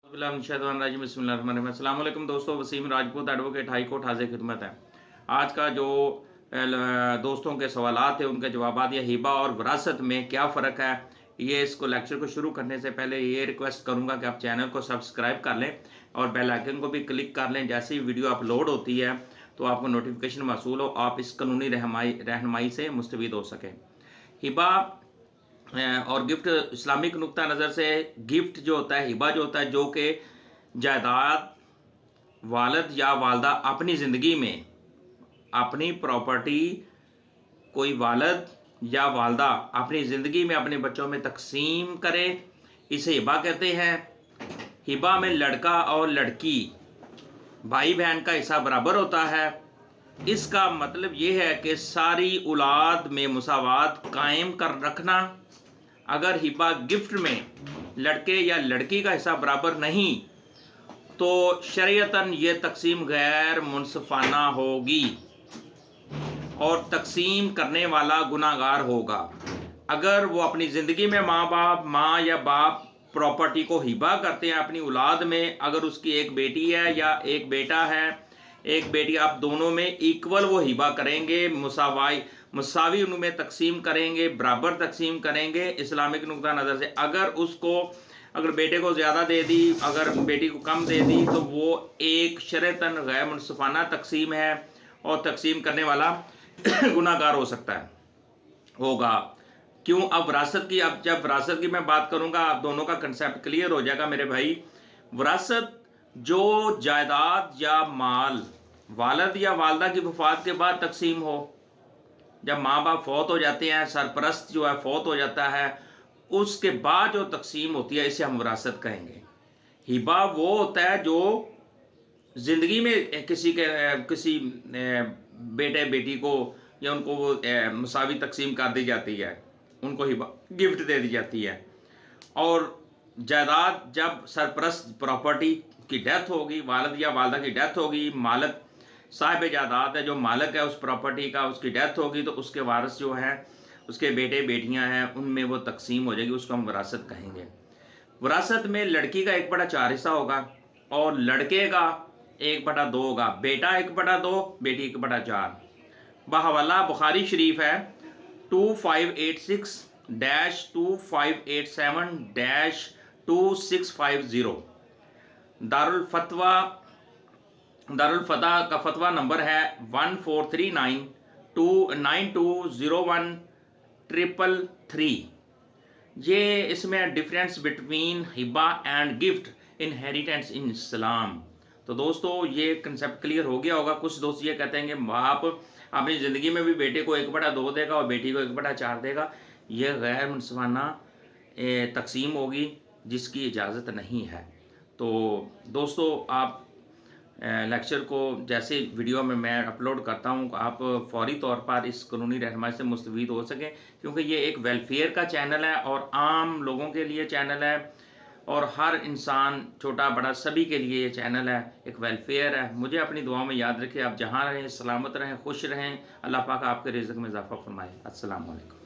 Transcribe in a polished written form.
अस्सलाम वालेकुम दोस्तों, Wasim Rajput advocate high court हाजिर खिदमत है। आज का जो दोस्तों के सवालात हैं उनके जवाबात, या हिबा और वरासत में क्या फ़र्क है, ये इसको लेक्चर को शुरू करने से पहले ये रिक्वेस्ट करूंगा कि आप चैनल को सब्सक्राइब कर लें और बेल आइकन को भी क्लिक कर लें। जैसे ही वीडियो अपलोड होती है तो आपको नोटिफिकेशन मौसूल हो, आप इस कानूनी रहनुमाई से मुस्तफ़ीद हो सकें। हिबा और गिफ्ट इस्लामिक नुक्ता नज़र से गिफ्ट जो होता है, हिबा जो होता है, जो कि जायदाद वालिद या वालदा अपनी ज़िंदगी में अपनी प्रॉपर्टी कोई वालिद या वालदा अपनी ज़िंदगी में अपने बच्चों में तकसीम करे, इसे हिबा कहते हैं। हिबा में लड़का और लड़की भाई बहन का हिस्सा बराबर होता है। इसका मतलब ये है कि सारी औलाद में मुसावात कायम कर रखना। अगर हिबा गिफ्ट में लड़के या लड़की का हिस्सा बराबर नहीं तो शरीयतन ये तकसीम गैर मुनसफाना होगी और तकसीम करने वाला गुनाहगार होगा। अगर वो अपनी ज़िंदगी में माँ या बाप प्रॉपर्टी को हिबा करते हैं अपनी औलाद में, अगर उसकी एक बेटी है या एक बेटा है, एक बेटी, आप दोनों में इक्वल वो हिबा करेंगे, मुसावी उनमें तकसीम करेंगे, बराबर तकसीम करेंगे इस्लामिक नुक्ता नज़र से। अगर बेटे को ज़्यादा दे दी, अगर बेटी को कम दे दी तो वो एक शरतन गैर मुनसफाना तकसीम है और तकसीम करने वाला गुनाहगार हो सकता है होगा। क्यों? अब जब वरासत की मैं बात करूंगा आप दोनों का कंसेप्ट क्लियर हो जाएगा मेरे भाई। वरासत जो जायदाद या माल वालिद या वालदा की वफात के बाद तकसीम हो, जब माँ बाप फौत हो जाते हैं, सरपरस्त जो है फौत हो जाता है, उसके बाद जो तकसीम होती है इसे हम वरासत कहेंगे। हिबा वो होता है जो ज़िंदगी में किसी बेटे बेटी को या उनको वो मुसावी तकसीम कर दी जाती है, उनको हिबा गिफ्ट दे दी जाती है। और जायदाद जब सरपरस्त प्रॉपर्टी की डेथ होगी, वालिद या वालदा की डेथ होगी, मालिक साहिब जायदाद है जो मालिक है उस प्रॉपर्टी का, उसकी डेथ होगी तो उसके वारिस जो हैं, उसके बेटे बेटियां हैं, उनमें वो तकसीम हो जाएगी, उसको हम वरासत कहेंगे। वरासत में लड़की का 1/4 हिस्सा होगा और लड़के का 1/2 होगा, बेटा 1/2, बेटी 1/4। बहवाला बुखारी शरीफ है 2586-2587-2650। दारुल फतह का फतवा नंबर है 143929201333। ये इसमें डिफरेंस बिटवीन हिबा and gift inheritance in Islam. तो दोस्तों ये कंसेप्ट क्लियर हो गया होगा। कुछ दोस्त ये कहते हैं कि बाप अपनी ज़िंदगी में भी बेटे को 1/2 देगा और बेटी को 1/4 देगा, यह गैर मुनसफाना तकसीम होगी जिसकी इजाज़त नहीं है। तो दोस्तों आप लेक्चर को जैसे वीडियो में मैं अपलोड करता हूं आप फौरी तौर पर इस कानूनी रहनुमाई से मुस्तफ़ीद हो सकें, क्योंकि ये एक वेलफेयर का चैनल है और आम लोगों के लिए चैनल है और हर इंसान छोटा बड़ा सभी के लिए ये चैनल है, एक वेलफेयर है। मुझे अपनी दुआओं में याद रखें। आप जहाँ रहें सलामत रहें, खुश रहें, अल्लाह पाक आपके रिज़्क़ में इज़ाफ़ा फरमाए। अस्सलाम वालेकुम।